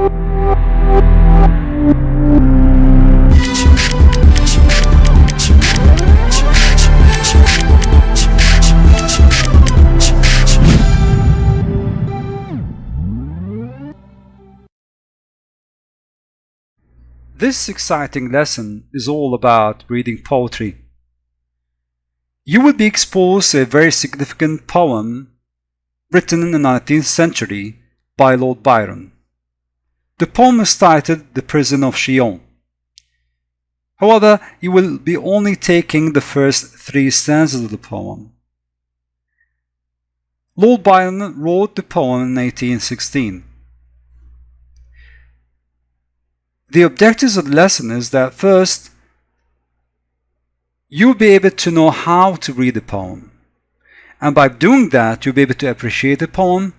This exciting lesson is all about reading poetry. You will be exposed to a very significant poem written in the 19th century by Lord Byron. The poem is titled The Prison of Chillon. However, you will be only taking the first 3 stanzas of the poem. Lord Byron wrote the poem in 1816. The objectives of the lesson is that first, you'll be able to know how to read the poem. And by doing that, you'll be able to appreciate the poem,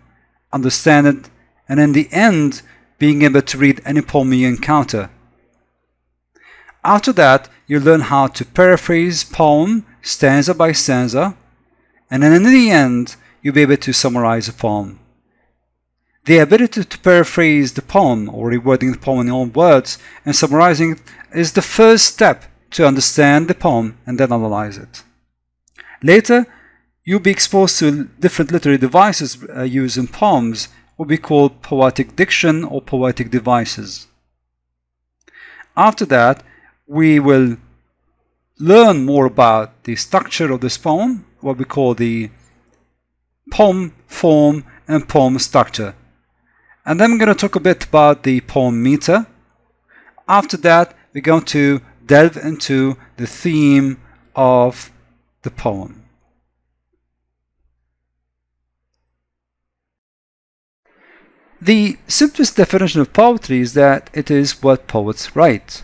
understand it, and in the end, being able to read any poem you encounter. After that, you'll learn how to paraphrase poem stanza by stanza, and then in the end, you'll be able to summarize the poem. The ability to paraphrase the poem or rewording the poem in your own words and summarizing it is the first step to understand the poem and then analyze it. Later, you'll be exposed to different literary devices used in poems, what we call poetic diction or poetic devices. After that, we will learn more about the structure of this poem, what we call the poem form and poem structure. And then we're going to talk a bit about the poem meter. After that, we're going to delve into the theme of the poem. The simplest definition of poetry is that it is what poets write.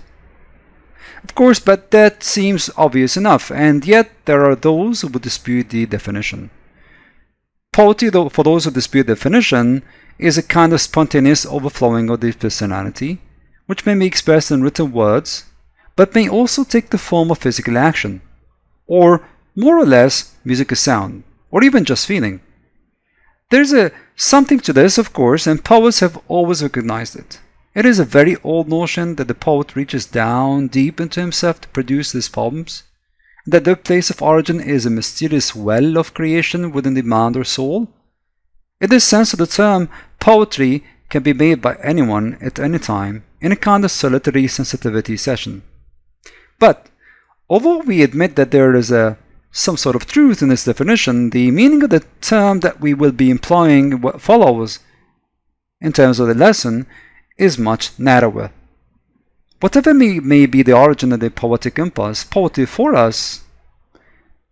Of course, but that seems obvious enough, and yet there are those who would dispute the definition. Poetry, though, for those who dispute the definition, is a kind of spontaneous overflowing of the personality, which may be expressed in written words, but may also take the form of physical action, or more or less musical sound, or even just feeling. There's something to this, of course, and poets have always recognized it. It is a very old notion that the poet reaches down deep into himself to produce these poems, and that their place of origin is a mysterious well of creation within the mind or soul. In this sense of the term, poetry can be made by anyone at any time in a kind of solitary sensitivity session. But although we admit that there is some sort of truth in this definition, the meaning of the term that we will be employing what follows in terms of the lesson is much narrower. Whatever may be the origin of the poetic impulse, poetry for us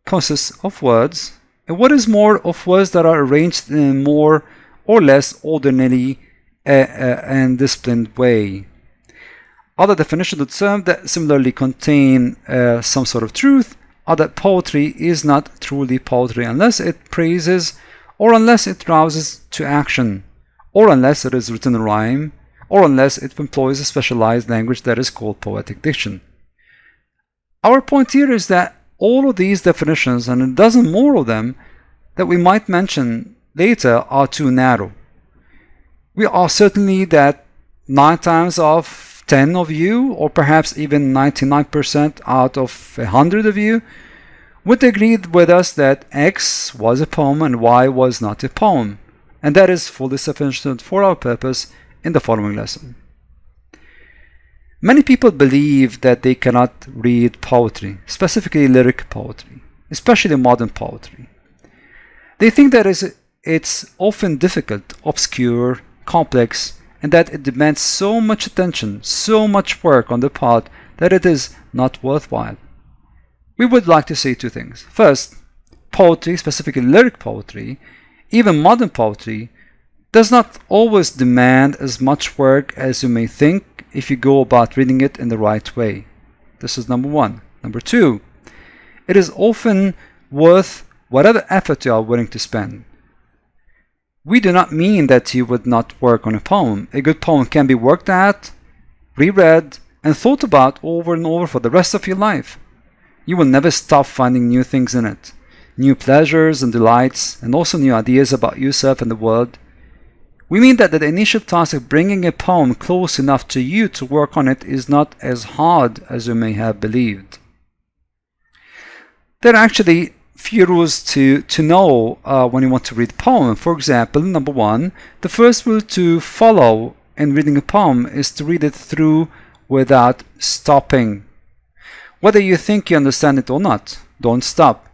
consists of words, and what is more, of words that are arranged in a more or less ordinary and disciplined way. Other definitions of the term that similarly contain some sort of truth are that poetry is not truly poetry unless it praises, or unless it rouses to action, or unless it is written in rhyme, or unless it employs a specialized language that is called poetic diction. Our point here is that all of these definitions, and a dozen more of them that we might mention later, are too narrow. We are certainly that 9 times out of 10 of you, or perhaps even 99% out of 100 of you, would agree with us that X was a poem and Y was not a poem, and that is fully sufficient for our purpose in the following lesson. Many people believe that they cannot read poetry, specifically lyric poetry, especially modern poetry. They think that it's often difficult, obscure, complex, and that it demands so much attention, so much work on the part that it is not worthwhile. We would like to say 2 things. First, poetry, specifically lyric poetry, even modern poetry, does not always demand as much work as you may think if you go about reading it in the right way. This is number 1. Number 2, it is often worth whatever effort you are willing to spend. We do not mean that you would not work on a poem. A good poem can be worked at, reread, and thought about over and over for the rest of your life. You will never stop finding new things in it, new pleasures and delights, and also new ideas about yourself and the world. We mean that the initial task of bringing a poem close enough to you to work on it is not as hard as you may have believed. There are actually few rules to know when you want to read a poem. For example, number one, the first rule to follow in reading a poem is to read it through without stopping. Whether you think you understand it or not, don't stop.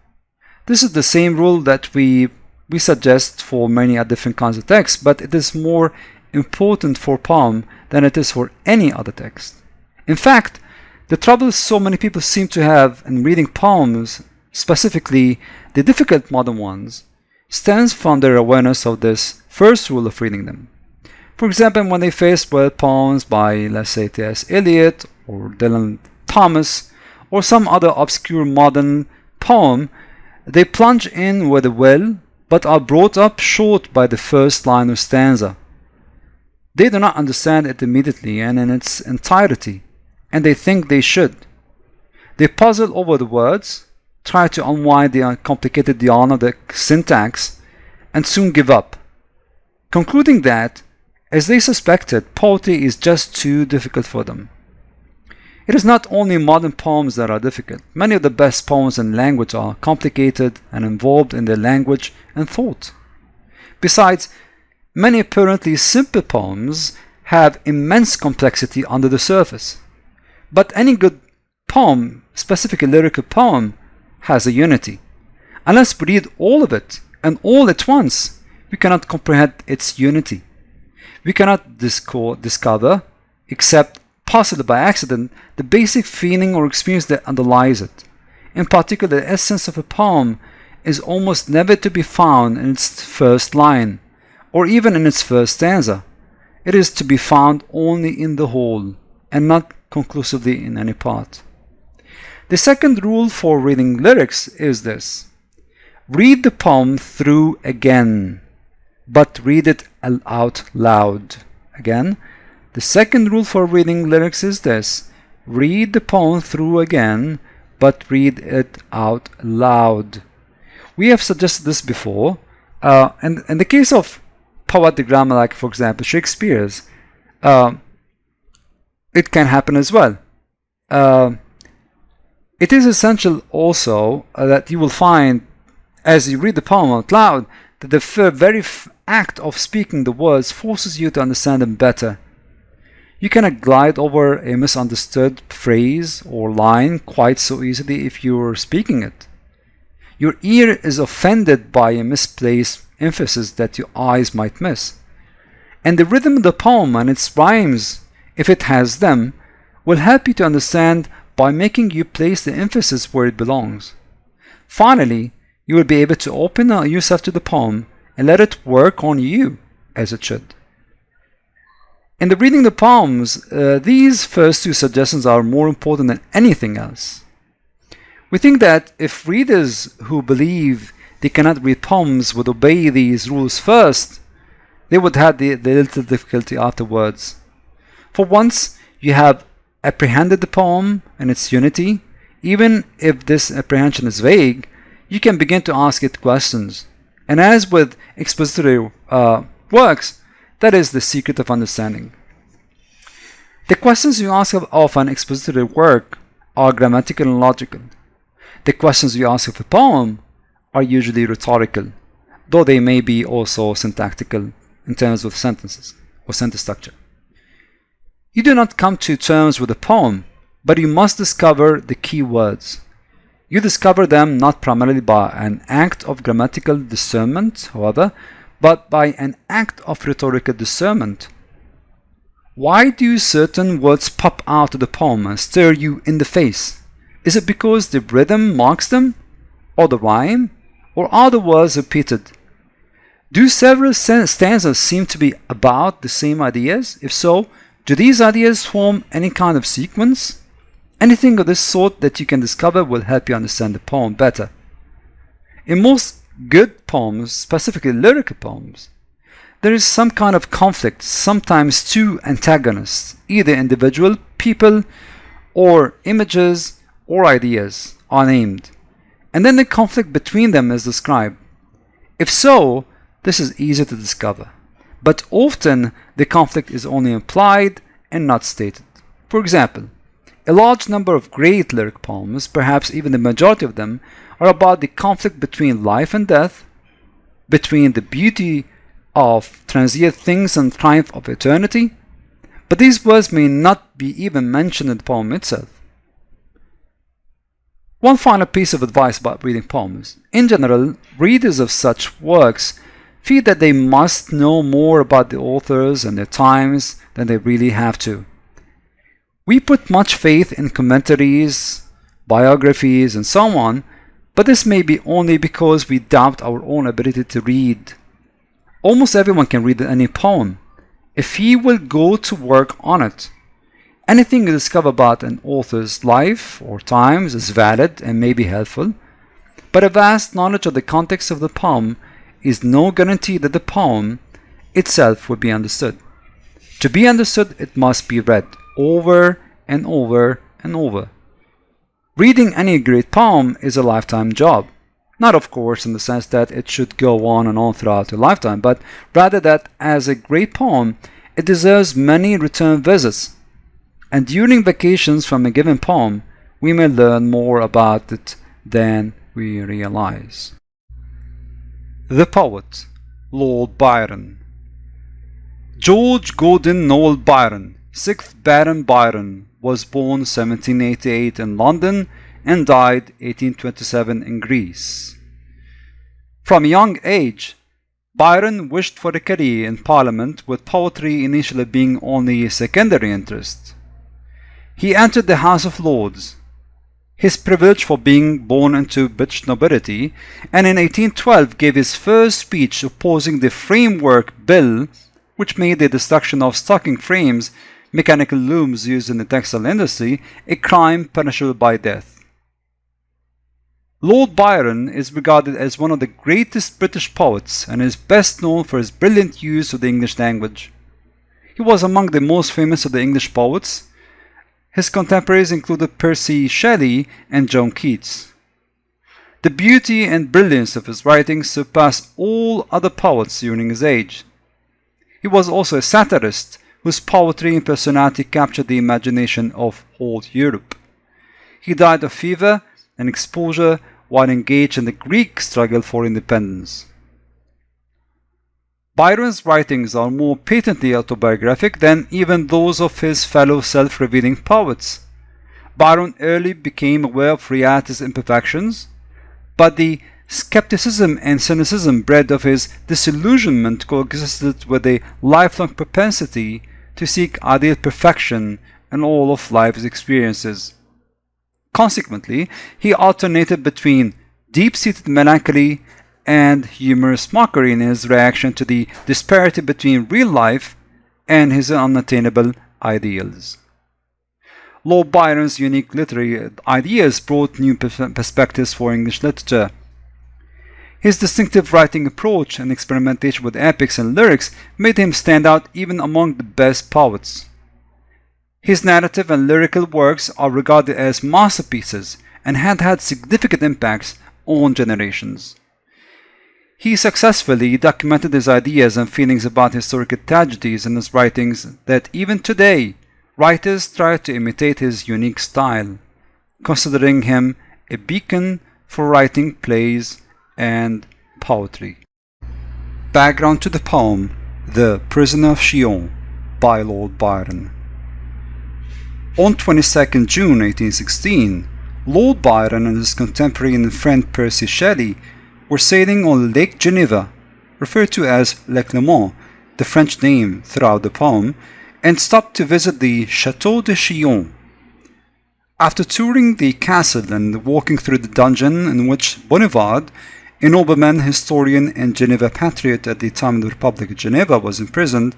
This is the same rule that we suggest for many different kinds of texts, but it is more important for poem than it is for any other text. In fact, the trouble so many people seem to have in reading poems, specifically the difficult modern ones, stems from their awareness of this first rule of reading them. For example, when they face poems by, let's say, T.S. Eliot or Dylan Thomas or some other obscure modern poem, they plunge in with a will, but are brought up short by the first line or stanza. They do not understand it immediately and in its entirety, and they think they should. They puzzle over the words, try to unwind the complicated yarn of the syntax, and soon give up, concluding that, as they suspected, poetry is just too difficult for them. It is not only modern poems that are difficult. Many of the best poems in language are complicated and involved in their language and thought. Besides, many apparently simple poems have immense complexity under the surface. But any good poem, specifically lyrical poem, has a unity. Unless we read all of it and all at once, we cannot comprehend its unity. We cannot discover, except possibly by accident, the basic feeling or experience that underlies it. In particular, the essence of a poem is almost never to be found in its first line, or even in its first stanza. It is to be found only in the whole, and not conclusively in any part. The second rule for reading lyrics is this: read the poem through again, but read it out loud. Again, the second rule for reading lyrics is this: read the poem through again, but read it out loud. We have suggested this before, and in the case of poetic drama, like for example Shakespeare's, it can happen as well. It is essential also that you will find, as you read the poem out loud, that the very act of speaking the words forces you to understand them better. You cannot glide over a misunderstood phrase or line quite so easily if you are speaking it. Your ear is offended by a misplaced emphasis that your eyes might miss. And the rhythm of the poem and its rhymes, if it has them, will help you to understand by making you place the emphasis where it belongs. Finally, you will be able to open yourself to the poem and let it work on you as it should. In the reading the poems, these first two suggestions are more important than anything else. We think that if readers who believe they cannot read poems would obey these rules first, they would have the little difficulty afterwards. For once you have apprehended the poem and its unity, even if this apprehension is vague, you can begin to ask it questions. And as with expository works, that is the secret of understanding. The questions you ask of an expository work are grammatical and logical. The questions you ask of a poem are usually rhetorical, though they may be also syntactical in terms of sentences or sentence structure. You do not come to terms with a poem, but you must discover the key words. You discover them not primarily by an act of grammatical discernment, however, but by an act of rhetorical discernment. Why do certain words pop out of the poem and stare you in the face? Is it because the rhythm marks them, or the rhyme, or are the words repeated? Do several stanzas seem to be about the same ideas? If so, do these ideas form any kind of sequence? Anything of this sort that you can discover will help you understand the poem better. In most good poems, specifically lyrical poems, there is some kind of conflict, sometimes two antagonists, either individual people or images or ideas are named, and then the conflict between them is described. If so, this is easy to discover. but often the conflict is only implied and not stated. For example, a large number of great lyric poems, perhaps even the majority of them, are about the conflict between life and death, between the beauty of transient things and triumph of eternity, but these words may not be even mentioned in the poem itself. One final piece of advice about reading poems. In general, readers of such works feel that they must know more about the authors and their times than they really have to. We put much faith in commentaries, biographies, and so on, but this may be only because we doubt our own ability to read. Almost everyone can read any poem, if he will go to work on it. Anything you discover about an author's life or times is valid and may be helpful, but a vast knowledge of the context of the poem is no guarantee that the poem itself will be understood. To be understood, it must be read over and over and over. Reading any great poem is a lifetime job. Not, of course, in the sense that it should go on and on throughout your lifetime, but rather that as a great poem, it deserves many return visits. And during vacations from a given poem, we may learn more about it than we realize. The Poet, Lord Byron. George Gordon Noel Byron, 6th Baron Byron, was born 1788 in London and died 1827 in Greece. From a young age, Byron wished for a career in Parliament, with poetry initially being only a secondary interest. He entered the House of Lords, his privilege for being born into British nobility, and in 1812 gave his first speech opposing the Framework Bill, which made the destruction of stocking frames, mechanical looms used in the textile industry, a crime punishable by death. Lord Byron is regarded as one of the greatest British poets and is best known for his brilliant use of the English language. He was among the most famous of the English poets. His contemporaries included Percy Shelley and John Keats. The beauty and brilliance of his writings surpassed all other poets during his age. He was also a satirist whose poetry and personality captured the imagination of whole Europe. He died of fever and exposure while engaged in the Greek struggle for independence. Byron's writings are more patently autobiographic than even those of his fellow self-revealing poets. Byron early became aware of reality's imperfections, but the skepticism and cynicism bred of his disillusionment coexisted with a lifelong propensity to seek ideal perfection in all of life's experiences. Consequently, he alternated between deep-seated melancholy and humorous mockery in his reaction to the disparity between real life and his unattainable ideals. Lord Byron's unique literary ideas brought new perspectives for English literature. His distinctive writing approach and experimentation with epics and lyrics made him stand out even among the best poets. His narrative and lyrical works are regarded as masterpieces and had significant impacts on generations. He successfully documented his ideas and feelings about historical tragedies in his writings that even today, writers try to imitate his unique style, considering him a beacon for writing plays and poetry. Background to the poem The Prisoner of Chillon by Lord Byron. On 22nd June 1816, Lord Byron and his contemporary and friend Percy Shelley were sailing on Lake Geneva, referred to as Le Clément, the French name throughout the poem, and stopped to visit the Château de Chillon. After touring the castle and walking through the dungeon in which Bonivard, a nobleman, historian, and Geneva patriot at the time of the Republic of Geneva, was imprisoned,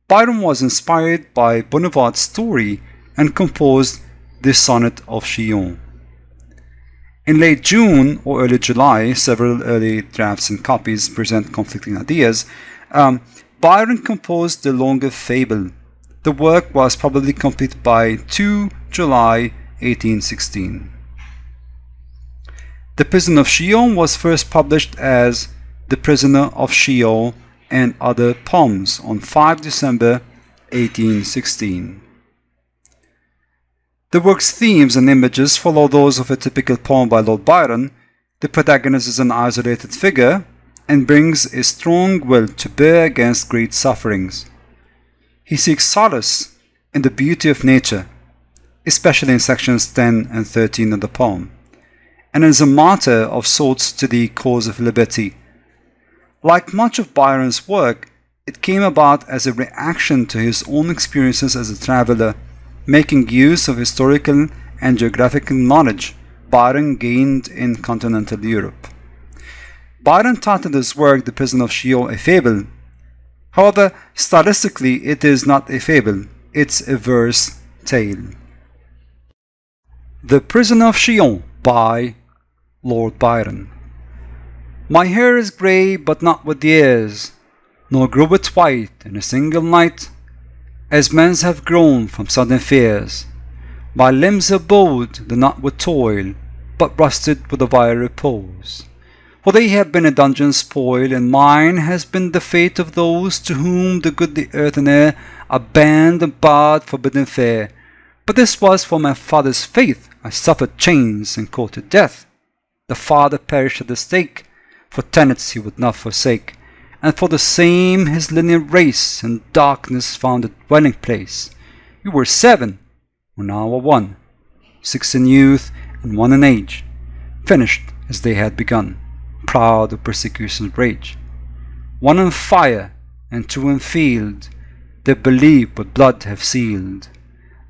Byron was inspired by Bonivard's story and composed the Sonnet of Chillon. In late June or early July, several early drafts and copies present conflicting ideas, Byron composed the longer fable. The work was probably completed by 2 July 1816. The Prisoner of Chillon was first published as The Prisoner of Chillon and Other Poems on 5 December 1816. The work's themes and images follow those of a typical poem by Lord Byron. The protagonist is an isolated figure and brings a strong will to bear against great sufferings. He seeks solace in the beauty of nature, especially in sections 10 and 13 of the poem, and is a martyr of sorts to the cause of liberty. Like much of Byron's work, it came about as a reaction to his own experiences as a traveler, making use of historical and geographical knowledge Byron gained in continental Europe. Byron titled his work The Prison of Sheol a fable. However, stylistically it is not a fable, it's a verse tale. The Prison of Sheol by Lord Byron. My hair is grey, but not with years, nor grew it white in a single night, as men's have grown from sudden fears. My limbs are bowed, though not with toil, but rusted with a vile repose. For they have been a dungeon spoil, and mine has been the fate of those to whom the goodly earth and air are banned and barred forbidden fare. But this was for my father's faith I suffered chains and courted death. The father perished at the stake, for tenets he would not forsake, and for the same his lineal race in darkness found a dwelling place. We were 7, we now are 1, 6 in youth and 1 in age, finished as they had begun, proud of persecution's rage. 1 in fire and 2 in field, their belief with blood have sealed,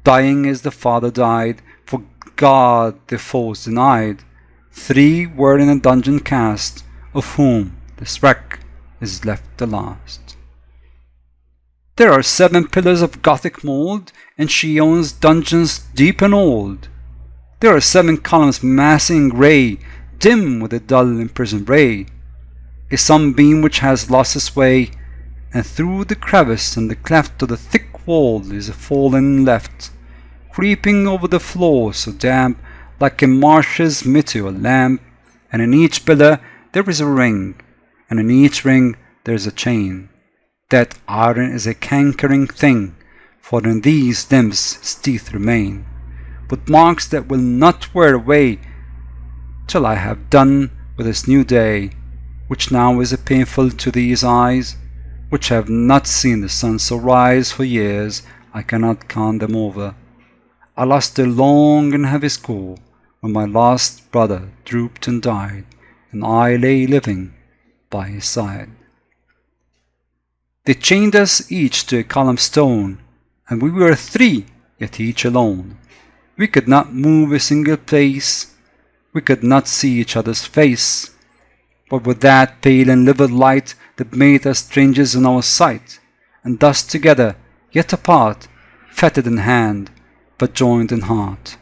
dying as the father died, for God their foes denied. 3 were in a dungeon cast, of whom this wreck is left the last. There are 7 pillars of Gothic mould in Sheol's dungeons deep and old. There are 7 columns massing grey, dim with a dull imprisoned ray. A sunbeam which has lost its way, and through the crevice and the cleft of the thick wall is a fallen left, creeping over the floor so damp, like a marsh's meteor lamp. And in each pillar there is a ring, and in each ring there is a chain. That iron is a cankering thing, for in these limbs its teeth remain, with marks that will not wear away, till I have done with this new day, which now is a painful to these eyes, which have not seen the sun so rise for years I cannot count them over. I lost a long and heavy score, when my last brother drooped and died, and I lay living by his side. They chained us each to a column stone, and we were 3, yet each alone. We could not move a single place, we could not see each other's face, but with that pale and livid light that made us strangers in our sight, and thus together, yet apart, fettered in hand, but joined in heart.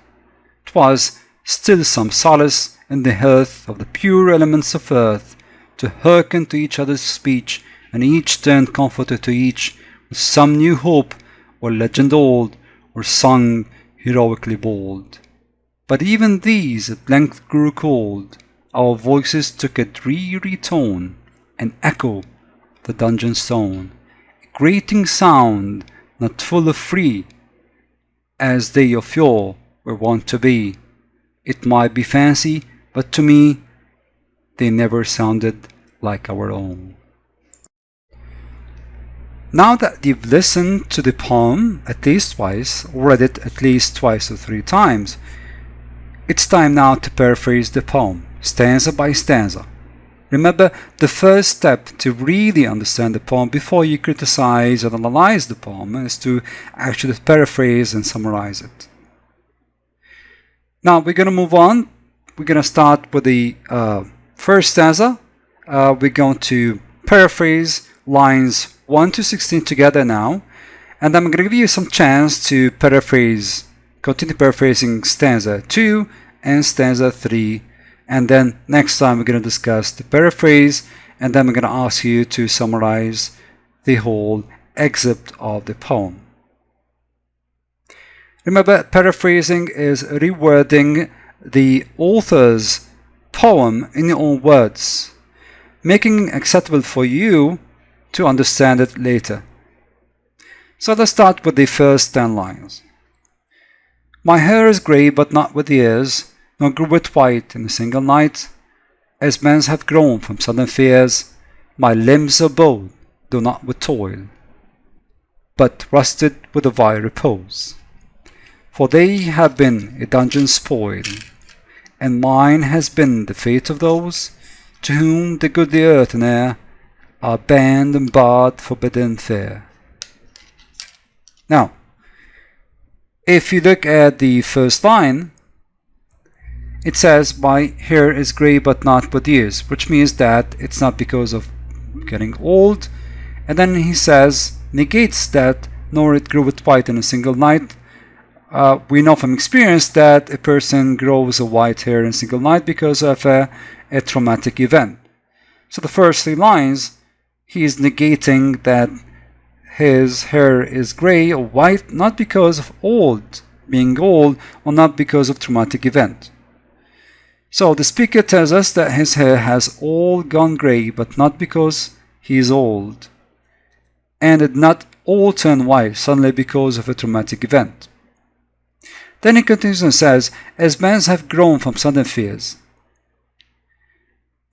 'Twas still some solace in the hearth of the pure elements of earth, to hearken to each other's speech, and each turned comforter to each with some new hope, or legend old, or song heroically bold. But even these at length grew cold, our voices took a dreary tone, an echo of the dungeon stone, a grating sound, not full of free, as they of yore were wont to be. It might be fancy, but to me they never sounded like our own. Now that you've listened to the poem at least twice, or read it at least twice or 3 times, it's time now to paraphrase the poem, stanza by stanza. Remember, the first step to really understand the poem before you criticize and analyze the poem is to actually paraphrase and summarize it. Now we're going to move on. We're going to start with the first stanza. We're going to paraphrase lines 1 to 16 together now, and I'm going to give you some chance to paraphrase, continue paraphrasing stanza 2 and stanza 3, and then next time we're going to discuss the paraphrase, and then we're going to ask you to summarize the whole excerpt of the poem. Remember, paraphrasing is rewording the author's poem in your own words, making it acceptable for you to understand it later. So let's start with the first 10 lines. My hair is grey, but not with years, nor grew it white in a single night. As men's have grown from sudden fears, my limbs are bold, though not with toil, but rusted with a vile repose. For they have been a dungeon spoil, and mine has been the fate of those to whom the goodly earth and air are banned and barred, forbidden fare. Now, if you look at the first line, it says, my hair is grey but not with years, which means that it's not because of getting old. And then he says, negates that, nor it grew with white in a single night. We know from experience that a person grows a white hair in a single night because of a traumatic event. So the first 3 lines, he is negating that his hair is grey or white, not because of being old, or not because of traumatic event. So the speaker tells us that his hair has all gone grey, but not because he is old, and it not all turn white suddenly because of a traumatic event. Then he continues and says, as men have grown from sudden fears.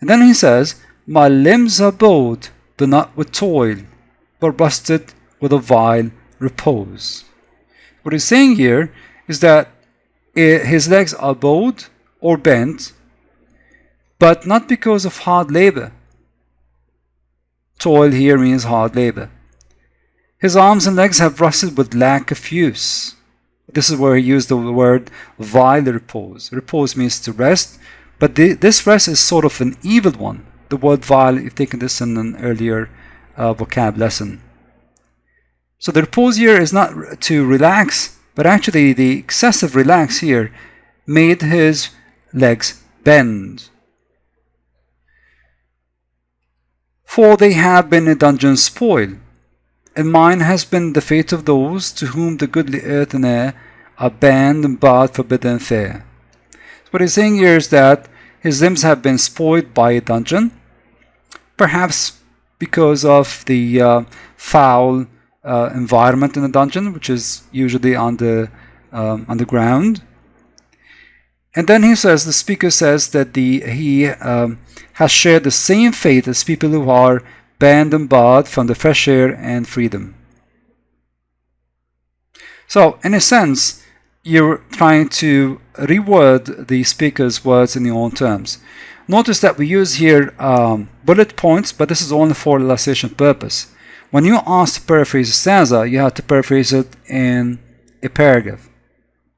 And then he says, my limbs are bowed, though not with toil, but rusted with a vile repose. What he's saying here is that his legs are bowed or bent, but not because of hard labor. Toil here means hard labor. His arms and legs have rusted with lack of use. This is where he used the word vile repose. Repose means to rest, but this rest is sort of an evil one. The word vile, you've taken this in an earlier vocab lesson. So the repose here is not to relax, but actually the excessive relax here made his legs bend. For they have been a dungeon spoil, and mine has been the fate of those to whom the goodly earth and air are banned and barred, forbidden fare. So what he's saying here is that his limbs have been spoiled by a dungeon, perhaps because of the foul environment in the dungeon, which is usually underground. And then he says, the speaker says that he has shared the same fate as people who are banned and barred from the fresh air and freedom. So, in a sense, you're trying to reword the speaker's words in your own terms. Notice that we use here bullet points, but this is only for illustration purpose. When you ask to paraphrase a stanza, you have to paraphrase it in a paragraph.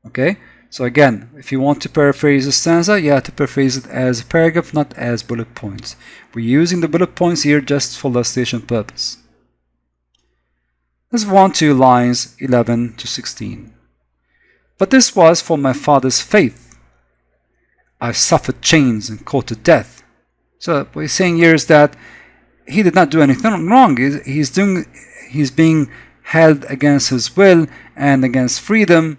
Okay? So again, if you want to paraphrase a stanza, you have to paraphrase it as a paragraph, not as bullet points. We're using the bullet points here just for illustration purpose. Let's move on to lines 11 to 16. But this was for my father's faith. I suffered chains and courted death. So what he's saying here is that he did not do anything wrong. He's being held against his will and against freedom,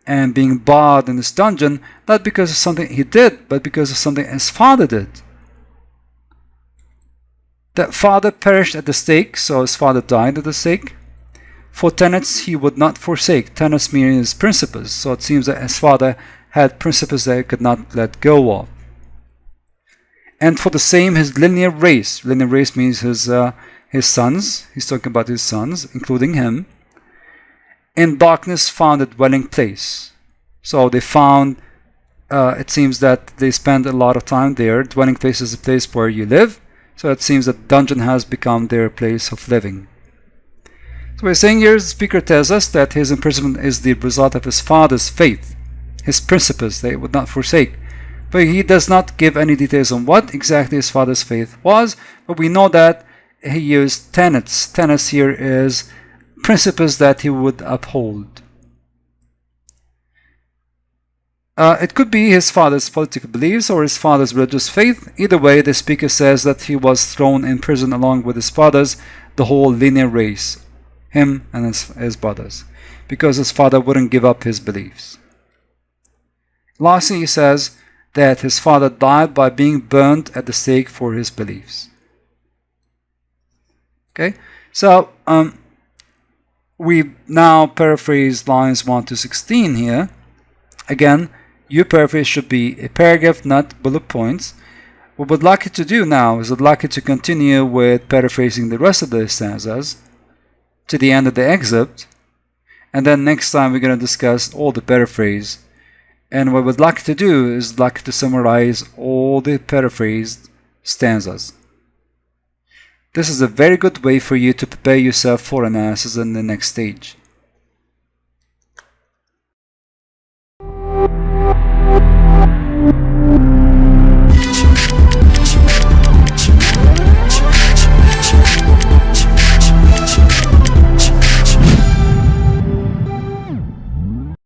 and being barred in this dungeon, not because of something he did, but because of something his father did. That father perished at the stake, so his father died at the stake. For tenets he would not forsake. Tenets means principles, so it seems that his father had principles that he could not let go of. And for the same, his linear race. Linear race means his sons. He's talking about his sons, including him. In darkness found a dwelling place. So they found, it seems that they spend a lot of time there. Dwelling place is a place where you live. So it seems that dungeon has become their place of living. So we're saying here, the speaker tells us that his imprisonment is the result of his father's faith, his principles they would not forsake. But he does not give any details on what exactly his father's faith was, but we know that he used tenets. Tenets here is principles that he would uphold. It could be his father's political beliefs or his father's religious faith. Either way, the speaker says that he was thrown in prison along with his brothers, the whole linear race, him and his brothers, because his father wouldn't give up his beliefs. Lastly, he says that his father died by being burned at the stake for his beliefs. Okay, so we now paraphrase lines 1 to 16 here. Again, your paraphrase should be a paragraph, not bullet points. What we'd like you to do now is I'd like you to continue with paraphrasing the rest of the stanzas to the end of the excerpt, and then next time we're going to discuss all the paraphrase. And what we'd like to do is like to summarize all the paraphrased stanzas. This is a very good way for you to prepare yourself for analysis in the next stage.